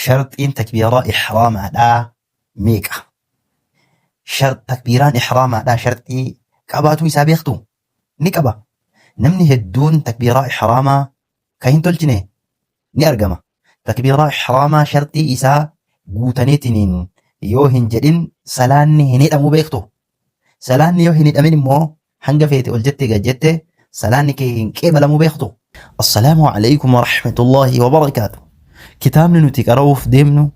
شرطين تكبيرة إحرام على ميكا شرط تكبيران إحرام على شرطي كأباتو يسابيختو نكبا نمني هدون تكبيرة إحراما كاين تلجني نيارقما تكبيرة إحراما شرطي إسا قوتنيتنين يو هنجدين سلاني هنيت أمو بيختو سلاني يو هنيت أمين مو حنقا فيتي والجتي قجتي سلاني كيبل أمو بيختو. السلام عليكم ورحمة الله وبركاته. كتابنا نتيك أروف ديمنو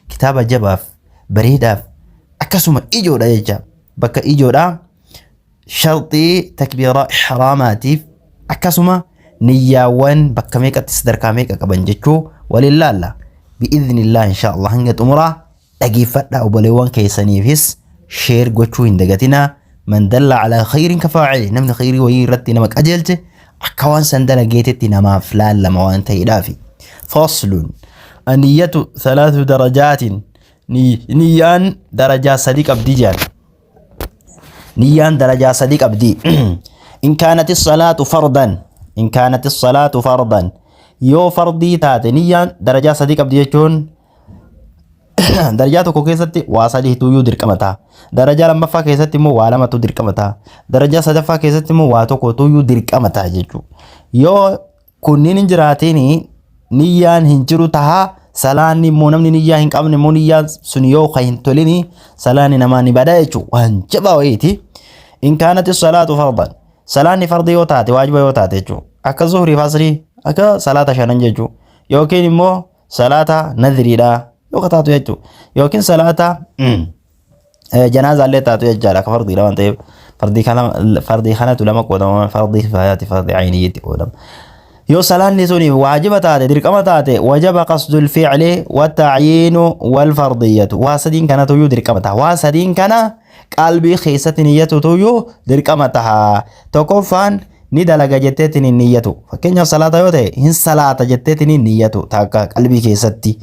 كتابة جباف بريداف أكسوما إيجو دا يجاب بكا إيجو دا شرطي تكبيرة إحراماتي أكسوما نياوان بكا ميكا تسدر كاميكا كبنجتشو ولله الله بإذن الله إن شاء الله هنجت أمرا أجيفت أو بليوان كيسانيفيس شير قوتشو هندقتنا من دل على خير كفاعله نمن خيري ويرتي نمك أجلته أكوان سندنا جيتتي نما فلان لما وانت إلافي. فصل النية 3 درجات نيان درجة صديق أبدي جان نيان درجة صديق أبدي إن كانت الصلاة فرضا يو فردي تات نيان درجة صديق أبدي جون درجات كوكيستي واصله تويو دركمتا درجة لما فا كيستي مو وعلامة دركمتا درجة صدفا كيستي مو واتو تويو دركمتا جيجو يو كنين جراتيني نيان هنجرو تها سلاني مو نمني نيا هنك أمني مو نيا سنيو خين توليني سلاني نماني بدايجو وهنجبا ويتي إن كانت الصلاة فرضا سلاني فرضي يوتاتي واجب يوتاتي جو أكا زهري فاسري أكا صلاة شاننججو يوكين مو صلاة نذري لا يوكتاتو يجو يوكين صلاة جنازة اللي تاتو يجالك فرضي لما انتهي فردي خانة لما قدام فردي فهياتي فردي عينيتي قدام يو سلان نسوني واجبة تاتي دركمة تاتي وجب قصد الفعل والتعيين والفرضية واسدين كانت يو دركمة واسدين كان قلبي خيسة نيته تويو دركمة تكفان ندلق جتتين النية فكين صلاة يوتي هن صلاة جتتين النية تاكا قلبي كيستي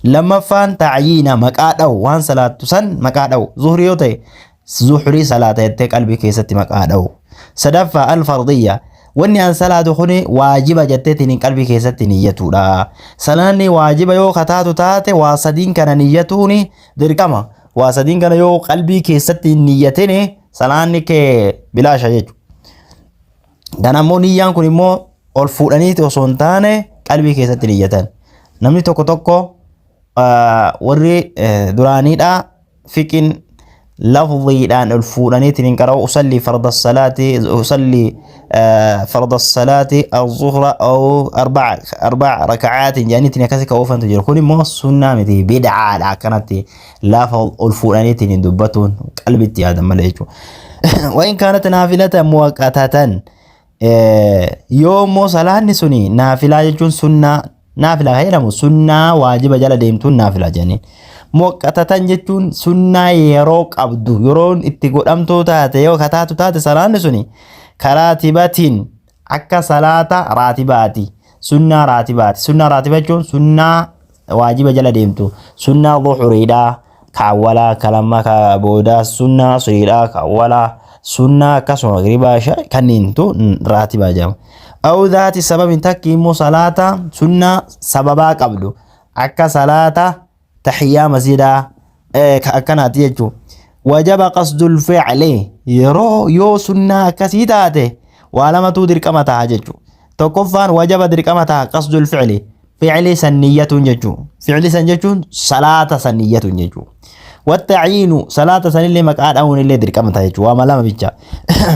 لما فان تعيين مقادو وان صلاة سن مقادو ظهري يوتي زحري صلاة يتك قلبي كيستي مقادو صدفة الفرضية واني ان صلاة خوني واجبة جتتين قلبي كيستي نيتو لا صلاة واجبة يو خطاتو تاتي واسدين كان نيتوني دركما واسدين كان يو قلبي كيستي نيتيني صلاة كي بلا شيء danammoo niyyaan kun immoo ol fuudhaniiti osoo hin taane qalbii keessatti niyyatan namni tokko warri duraaniidha fiqin lafziidhaan ol fuudhaniitiin hin qara'u usalli farda salaati az-zuhra aw arba'a raka'aatin jaaniitiin akkasi ka'uufantu jiru kun immoo sunnaa miti bid'aadha akkanatti lafa ol fuudhaniitiin hin dubbatuun qalbitti yaadan malee jechuudha wa in kaanat naafilatan muwaqqatatan يوم صلاني سني نافلة يجون سنة نافلة هيرمو سنة واجب جل ديمتون نافلة جانين موقتة يجون سنة يروق عبدو يرون اتقول أمتو تاتي يو كتاتو تاتي صلاني سني كراتباتين أكا صلاة راتباتي سنة راتبات يجون سنة واجب جل ديمتو سنة ظهريدا كاولا كلمة كابودا سنة صيدا كاولا سنة كسو غريبا شيء كنينتو راتبا جام أو ذات سبب تكيمو صلاة سنة سببا قبلو أكا صلاة تحيا مسجدا كأكنا تيجو وجب قصد الفعل يو سنة كسيداته وعلامة دركمتها ججو تكفان وجب دركمتها قصد الفعل فعل سنية ججو فعل سنججو صلاة سنية ججو والتعيين صلاة سن اللي مقعد أو اللي دركمتها يجوا وما لما بيجا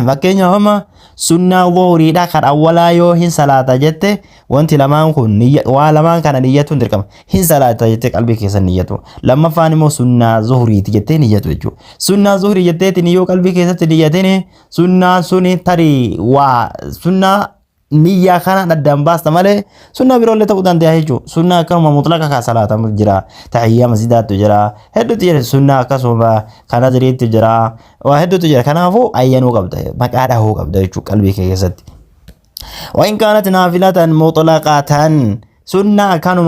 فكين هما سنة ظهري داخل أولا يو هن صلاة جت وانت لما نكون نية ولما كان نية دركم هن صلاة جت قلبي كيس نيته لما فانمو سنة ظهري تجت نية يجوا سنة ظهري جت نيو قلبي كيس نيته سنة تري وسنة نية خانا ندم باس تماله سنة بيرول تقولان ده هيجو سنة كم مطلقة كصلاة مجرى تحية مسجدات تجرى هدو تجرى سنة كسوما خانا جري تجرى وهدو تجرى خانا فو أيانو قبضة مكاره هو قبضة يجو قلبي كيسد وإن كانت نافلة مطلقة سنة كانوا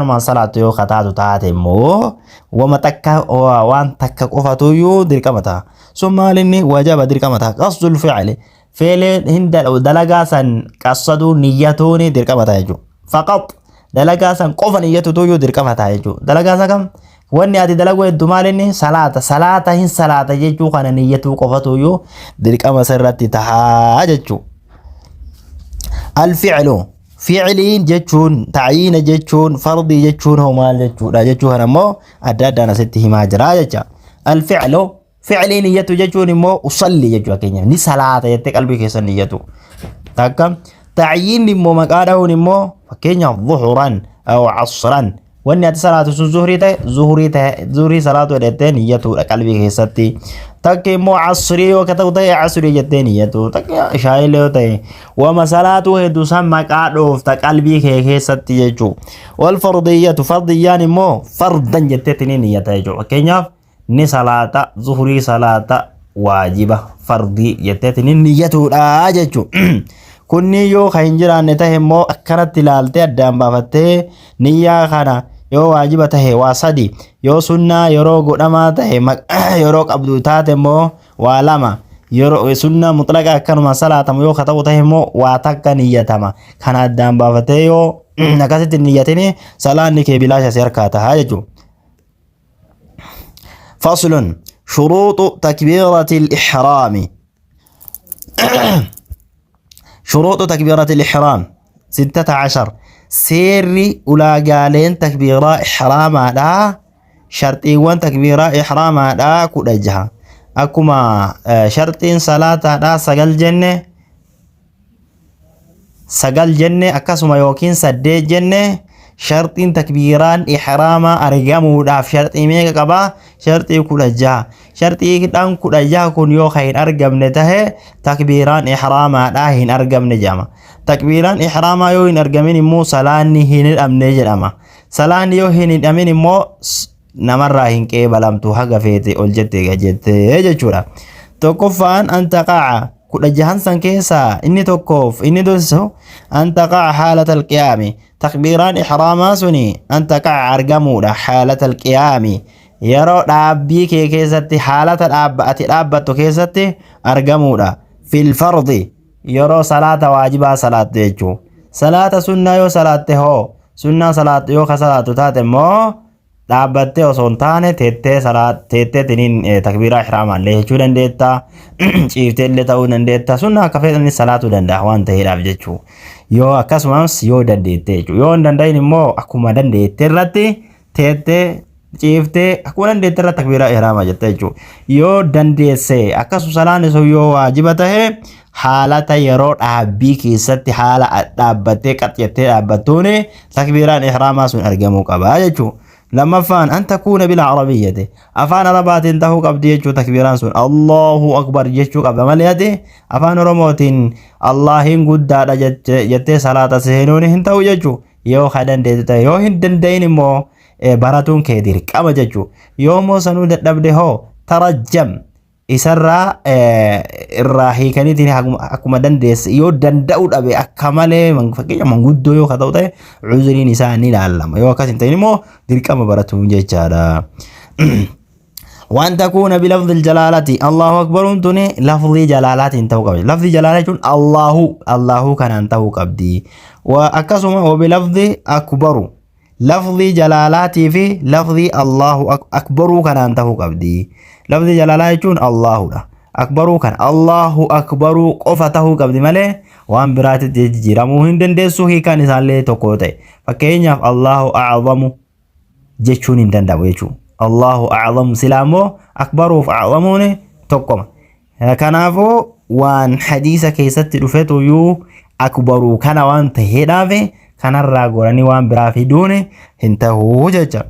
من صلاته خطاتو تاتمو ومتكا وان تكا قفتو يو دركمتا ثم لني وجب دركمتا قصد الفعل فعل هند دلغا سن قصدو نيتوني دركمتا يجو فقط dalagaa san qofa niyyatu tu yoo dirqama ta'a jechuudha. Dalagaa san kam wanni ati dalagu hedduu maalinni salaata hin salaata jechuu kana niyyatu qofatu yoo dirqama sirratti ta'a jechuudha. Al-fi'lu fi'liin jechuun ta'yiina jechuun fardii jechuun hoo maal jechuudha jechuu kana immoo adda addaan asitti himaa jira jecha. Al-fi'lu fi'liin niyyatu jechuun immoo usalli jechuu keenya ni salaata jettee qalbii keessa niyyatu. Takka ta'yiin immoo maqaa dhahuun immoo fakkeenya dhuhuran aw asran wanni ati salaatu sun zuhrii salaatu jettee niyyatuudha qalbii keessatti. Takka immoo asrii yoo ta'u ta'e asrii jettee niyyatu. Takka ishaa'ilee yoo ta'e wama salaatu hedduu san maqaa dhoofta qalbii kee keessatti jechuu. Wal fardiyyatu fardiyyaan immoo fardan jetteetti ni niyyata jechuu. Fakkeenyaaf ni salaata zuhrii salaata waajiba fardii jetteetti ni niyyatuudha jechuu. Kunni yoo kan hin jiraanne ta'e immoo akkanatti ilaaltee addaan baafattee niyyaa kana yoo waajiba tahe waa sadi yoo sunnaa yeroo godhamaa tahe yeroo qabdu taate immoo waa lama yeroo sunnaa mutlaqa akkanuma salaatamu yoo ta'u tahe immoo waa takka niyyatama. Kana addaan baafattee yoo akkasitti niyyatini salaanni kee bilaasha si harkaa taha jechuudha. Faslun shuruuxu takbiiratil ihraami. شروط تكبيرة الإحرام 16 سيري ولاقالين تكبيرة إحرام هذا شرطي وان تكبيرة إحرام هذا كودجها أكما شرطين صلاة هذا سجل جنة أكاسما يوكين سدي جنة شرطين تكبيران إحرام أرجمو داف شرطي ميك كبا شرطي كودجها شرطي كدان كودجها كون يو خين أرجم نته تكبيران إحرام هين أرجم نجامة تكبيران إحرام يو هين أرجمين مو سلاني هين الأمن جرامة سلاني يو هين الأمن مو نمر هين كي بلامتو حاجة فيتي أولجتي جتي جتورا تكفان أن تقع كودجهان سانكيسا إني توقف إني دوسو أن تقع حالة القيام تكبيران إحراما سني أن تقع أرجمودا حالة القيام يرو دابي كيستي حالة الأبة كيستي أرجمودا في الفرض يرو صلاة واجبة صلاة ديجو صلاة سنة يو صلاة هو سنة صلاة يو خصلاة تاتمو dhaabbattee osoo hin taane teettee tiniin takbiiraa ihraamaa illee jechuu dandeetta. Ciiftee illee ta'uu dandeetta. Sunna akka fedhanis salaatuu danda'a waan ta'eedhaaf jechuu. Yoo akkasumas yoo dandeette jechuu. Yoo hin danda'in immoo akkuma dandeette irratti teettee ciiftee akkuma dandeette irratti takbiiraa ihraamaa jette jechuu. Yoo dandeesse akkasuma salaan sun yoo waajiba tahe haalata yeroo dhaabbii keessatti haala dhaabbattee qaxxattee dhaabbattuun takbiiraan ihraamaa sun argamuu qaba jechuu. لما فان أن تكون بالعربية أفان ربات انتهو قبل يجو تكبيران سون الله أكبر يجو قبل مليته أفان رموت الله قد دادا جت صلاة سهنون انتهو يجو يو خدن ديتا يو هندن دين مو براتون كيدير كما ججو يو مو سنو دبده ترجم isarraa irraa hiikaniitiin akkuma dandeesse yoo danda'u dhabe akka malee fakkeenya manguddoo yoo ta'u ta'e uzuriin isaa ni ilaalama yoo akkas hin ta'in immoo dirqama baratu jechaadha. وأن تكون بلفظ الجلالة الله أكبر توني لفظ جلالات انتهو قبدي لفظ جلالة الله كان انتهو قبدي وأكسم وبلفظ أكبر لفظ جلالات في لفظ الله أكبر كان انتهو قبدي لفظ جلالة يكون الله لا أكبر كان الله أكبر قفته قبل ماله وان برات جيرامو هندن دسو هي كان سالي توكوتي فكين يف الله أعظم جيشون هندن داويشو الله أعظم سلامو أكبر فأعظموني توكما كنافو وان حديث كيست رفيتو يو أكبر كان وان تهيدافي كان الراغوراني وان برافي دوني هنتهو جاجا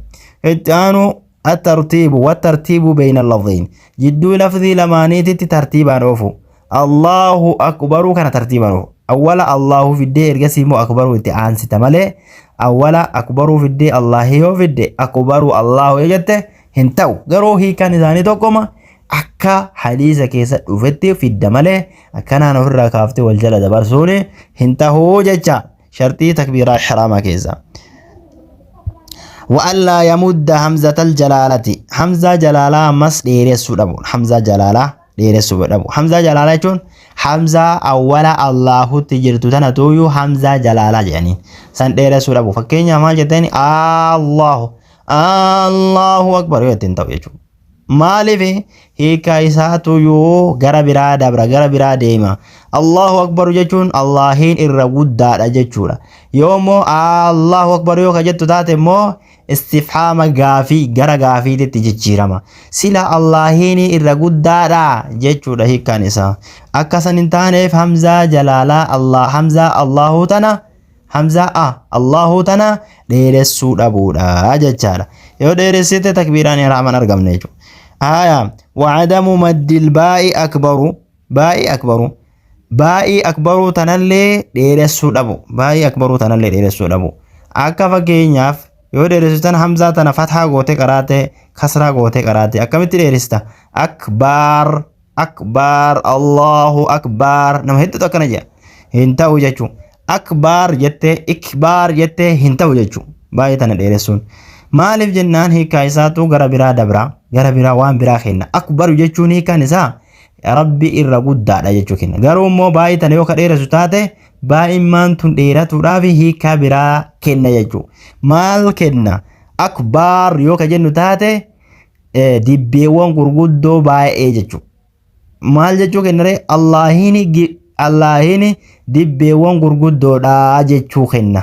اتانو الترتيب والترتيب بين اللفظين جدو لفظي لمانيتي ترتيبا روفو الله أكبر كان ترتيبا روفو أولا الله في الدي إرقسيمو أكبر واتعان ستمالي أولا أكبر في الدي الله يو في الدي أكبر الله يجد هنتو غروهي كان إذاني توقما أكا حديثة كيسة وفتي في الدمالي أكنا نفر كافتي والجلد برسوني هنتهو ججا شرطي تكبير حرام كيسة وألا يمد همزة الجلالة همزة جلالة مس ديرس سودمون همزة جلالة ديرس سودمون همزة جلالة يكون hamzaa awwala Allahutti jirtu tana tuyyuu hamzaa jalaalaa jedhaniin san dheeressuu dhabu. Fakkeenyaaf maal jettani Allahu akbar yoo ittiin ta'u jechuudha. Maaliif hiika isaa tuyyuu gara biraa dabra, gara biraa deema. Allahu akbar jechuun Allahiin irra guddaadha jechuudha. Yoommoo Allahu akbar yoo ka jettu taate immoo istifhaama gaafii gara gaafiitti jijjiirama. Sila Allahiin irra guddaadha jechuudha hiikaan isaa. Akkasan hin taaneef hamzaa jalaalaa hamzaa Allahu tana dheeressuu dhabuudha jechaadha. Yoo dheeressite takbiiraan ihraama argamne jechuudha. وعدم مد الباء أكبر باء أكبر تنالي ديرسو دبو باء أكبر تنالي ديرسو دبو akka fakkeenyaaf yoo dheeressitan hamzaa tana fathaa goote qaraate kasraa goote qaraate akkamitti dheerista akbar Allahu akbar nama hedduutu akkana jedha hin ta'u jechuu akbar jettee ikbar jettee hin ta'u jechuu baay'ee tana dheeressuun maaliif jennaan hiikaa isaatu gara biraa dabra gara biraa waan biraa kenna akbar jechuun hiikaan isaa rabbi irra guddaadha jechuu kenna garuu immoo baay'ee tana yoo ka dheeressu taate baay'immaan tun dheeratuudhaaf hiikaa biraa kenna jechuu maal kenna akbar yoo ka jennu taate dibbeewwan gurguddoo baay'ee jechuu maal jechuu kennare Allahiin dibbeewwan gurguddoodha jechuu kenna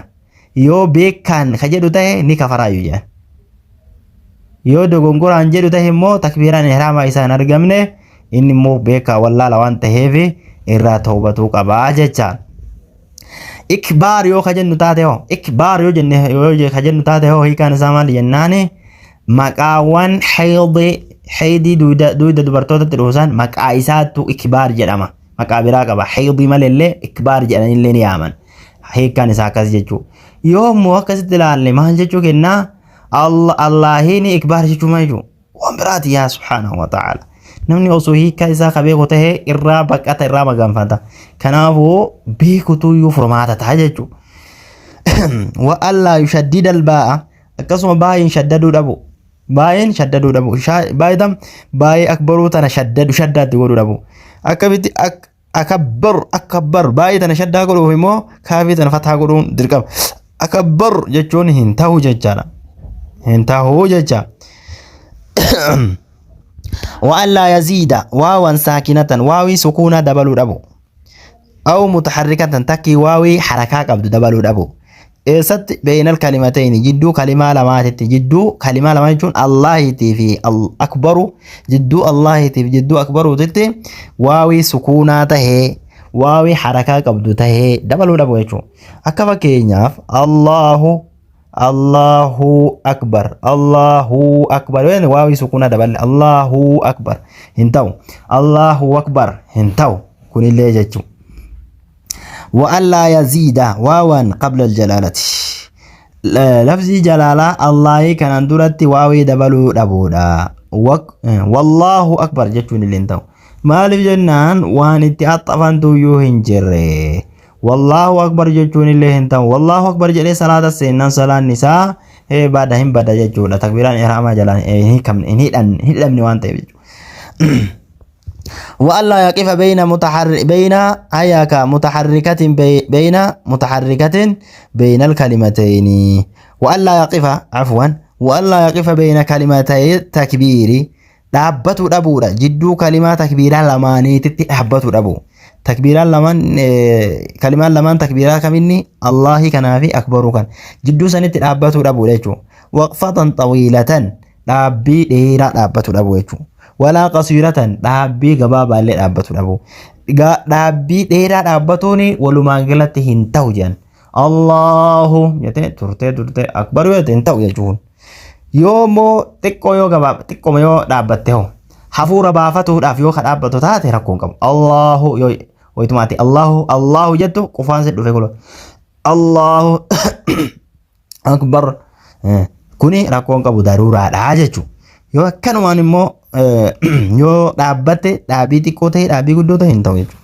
yoo beekaan ka jedhu ta'e ni kafaraayu jedhan yoo dogongoraan jedhu ta'e immoo takbiiraan ihraamaa isaa hin argamne inni immoo beekaa wallaala waan ta'eef irraa tawbatuu qabaa jechaan. Ikbaar yoo ka jennu taate hoo ikbaar yoo ka jennu taate hoo hiikaan isaa maal jennaani maqaawwan haydii duuda dubartootatti dhuusan maqaa isaattu ikbaar jedhama maqaa biraa qaba haydii malillee ikbaar jedhanillee ni yaaman hiikaan isaa akkas jechuu yoo immoo akkasitti ilaalle maal jechuu kennaa Allahiin ikbaar jechuu maal jechuu waan biraati yaa subhaanahu wa ta'ala namni osoo hiikaa isaa ka beeku ta'e irraa baqata irraa maganfata kanaafuu beekutu iyyuu furmaata ta'a jechuu wa allaa yushaddida albaa'a akkasuma baay'een shaddaduu dhabu baay'ee akbaruu tana shaddaatti godhuu dhabu akkamitti akabbar baay'ee tana shaddaa godhuuf immoo kaafii tana fataa godhuun dirqama akabbar jechuun hin ta'u jechaadha hin ta'u jecha وألا يزيد واوا ساكنة واوي سكونة دبلو دبو أو متحركة تكي واوي حركة قبض دبلو دبو ست بين الكلمتين جدو كلمة لماتت جدو كلمة لماتت الله في أكبر جدو الله في جدو أكبر تتي واوي سكونة تهي واوي حركة قبض تهي دبلو دبو يجو أكفا كينياف Allahu akbar yani waawi sukuna daballe Allahu akbar hin ta'u Allahu akbar hin ta'u kunillee jechuun wa allaa yaziida waawan qabla aljalaalati lafzi jalaalaa Allahi kanan duratti waawii dabaluu dhabuudha wallahu akbar jechuun illee hin ta'u maaliif jennaan waan itti axxafantu iyyuu hin jirre والله أكبر جتون الله انتم والله أكبر جل صلاة السنة صلاة النساء بعد هم بعد جتون تكبيران إحرام جلان هي كم هي لم نوان تبي وألا يقف بين متحركة بين الكلمتين وألا يقف بين كلمتي التكبير دابت دبورة جدو كلمات تكبيران لماني تتحبت دبو تكبيران لمن كلمات لمن تكبيران كمني الله كنافي أكبر كان جدو سنة دابت دبو ليجو وقفة طويلة دابي ديرا دابت دبو ليجو ولا قصيرة دابي غبابا اللي دابت دبو دابي ديرا دابتوني ولما قلت هنتو جان الله يتي ترتي أكبر يتي هنتو يجون يومو تكو يو غباب تكو يو دابت هو حفورة بافتوudhaaf yoo kadhaabatu taate rakkoon qabu Allahu yoo waytumaati Allahu jettu qufaan se dhufe kulo Allahu akbar kuni rakkoon qabu daruuraadha jechu yoo akkanumaan immoo yoo dhaabbate dhaabii xiqqoo ta'e dhaabii guddoo ta'e hin ta'u jechu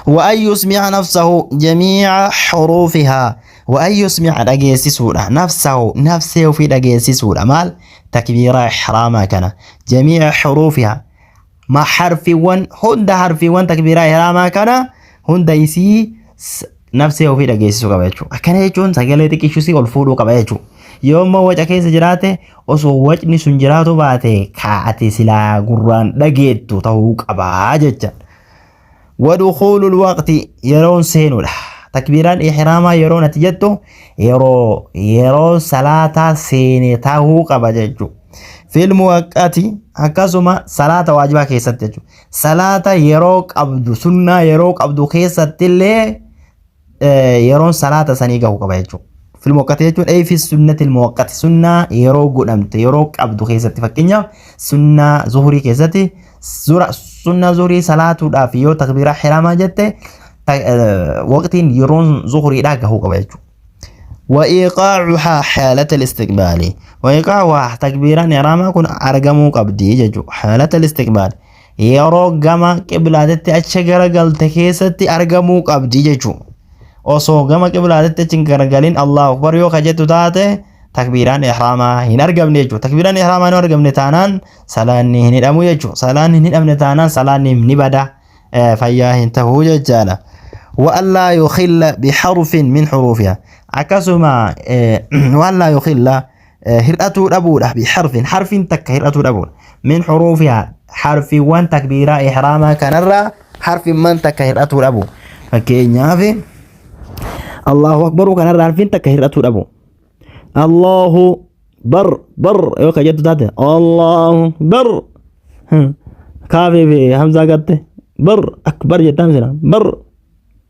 وأن يسمع نفسه جميع حروفها وأن يسمع دغيسي سودا نفسه في دغيسي سودا مال تكبير إحراما كان جميع حروفها ما حرفيوان هند حرفيوان تكبيرة إحراما كان هند يسي نفسه وفي دقيسي قبيتشو أكن يجون سجلة تكيشوسي والفولو قبيتشو يوم ما وجه كيس جراته أسو وجه نسنجراتو باته كاتي سلا قران دقيتو تهوك أباجتشا ودخول الوقت يرون سينو له تكبيران إحراما يرون نتيجتو يرو صلاة سيني تهوك أباجتشو في الموقات akkasuma salaata waajibaa keessatti jechuudha. Salaata yeroo qabdu sunnaa yeroo qabdu keessatti illee yeroon salaata sanii gahu qaba jechuudha. Fil muwaqqati jechuun fi sunnati muwaqqati sunnaa yeroo godhamte yeroo qabdu keessatti fakkeenyaaf sunnaa zuhurii keessatti sunnaa zuhurii salaatuudhaaf yoo takbiira ihramaa jette waqtiin yeroon zuhuriidhaa gahuu qaba jechuudha. وإيقاعها حالة الاستقبال وإيقاعها تكبيرا إحراما كن أرقمو قبدي ججو حالة الاستقبال يرو قما قبلاتي أتشغر قلت كيستي أرقمو قبدي ججو وصو قما قبلاتي أتشغر قلين الله أكبر يو خجتو تاتي تكبيرا إحراما هن أرقم نيجو تكبيرا إحراما نرقم نتانان سلاني هن أمو يجو سلاني هن أم نتانان سلاني نبدا فياه انتهو ججالا وألا يخل بحرف من حروفها أكسما وألا يخل هرأتو ربوله بحرف تك هرأتو ربوله من حروفها حرف وان تكبيرة إحراما كنرى حرف من تك هرأتو ربو فكينيا في الله أكبر كنرى حرف تك هرأتو ربو الله بر يوكا جدو تاتي الله بر كافي في همزة قد بر أكبر جدا مثلا بر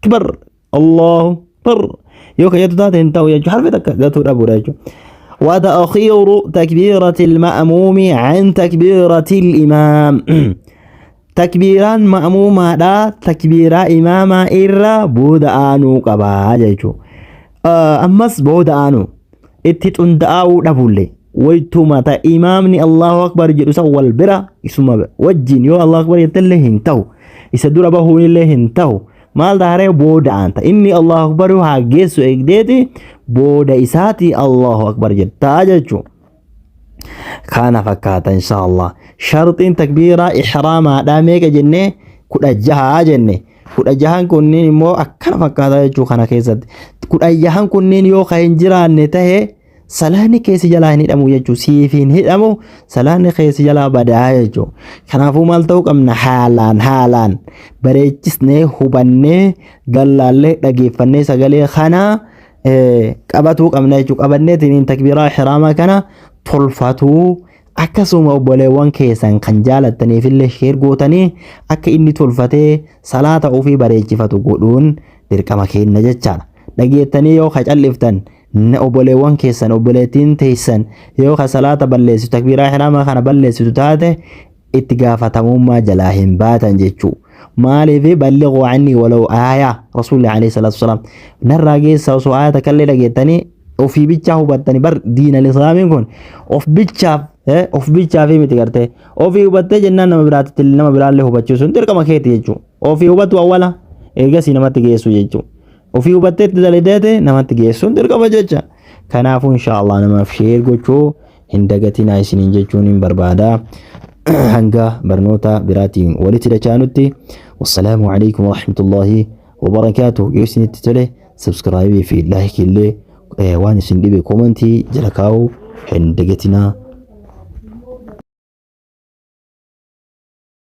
كبر الله بر يوكا يدو انتو يجو حرف تكتو ربو رجو وتأخير تكبيرة المأموم عن تكبيرة الإمام تكبيران مأموما لا تكبيرة إماما إرى بودآنو قبا جيجو أمس بودآنو اتتون دعاو نبولي ويتوما تا إمامني الله أكبر جلو سوى البرا اسمه وجين يو الله أكبر يتله انتو يسدور بهو الله انتو maal daaree booda anta inni Allahu akbar haa geessu eegdeeti booda isaati Allahu akbar jettaa jechuun kana fakkaata inshallah shartiin takbiira ihramaa dha meeqa jenne 16 jenne 16 kunniin immoo akkana fakkaata jechuu kana keessatti 16 kunniin yoo kan jiraanne tahe salaani keessi jalaa hin hidhamu jechuu siifiin hidhamu salaani keessi jalaa badaa jechuu kanaafuu maal ta'uu qabna haalaan bareechisnee hubannee gallaallee dhageeffannee sagalee kana qabatuu qabna jechuu qabanneetiin takbiiraa ihraamaa kana tolfatuu akkasuma obboleewwan keessan kan jaalattaniifillee sheer gootanii akka inni tolfatee salaata ofii bareechifatu godhuun dirqama keenya jechaadha. Dhageettanii yoo qacalliftan obboleewwan keessan obboleettiin teessan yoo salaata balleessitu takbiiraa ihraamaa kana balleessitu taate itti gaafatamummaa jalaa hin baatan jechuu maaliif ballighu anni walau aaya rasuulli alayhi salaatu wasalaam narraa geessa osoo aayata kallee dhageettanii ofii bichaa hubattanii bar diina islaamiin kun of bichaaf miti gartee ofii hubattee jennaan nama biraallee hubachiisuun dirqama keeti jechuu ofii hubatu awwala eegasii namatti geessu jechuu وفي وبتت دلدته نمت جيسون درقة بجتة كنافو إن شاء الله نما في شير قوشو هندقتنا يسنين جتشونين بربادا هنگا برنوتا براتين ولتلچانوتي والسلام عليكم ورحمة الله وبركاته يوسين التتلي سبسكرايبي في لايك اللي وانسين دي بكومنتي جلكاو هندقتنا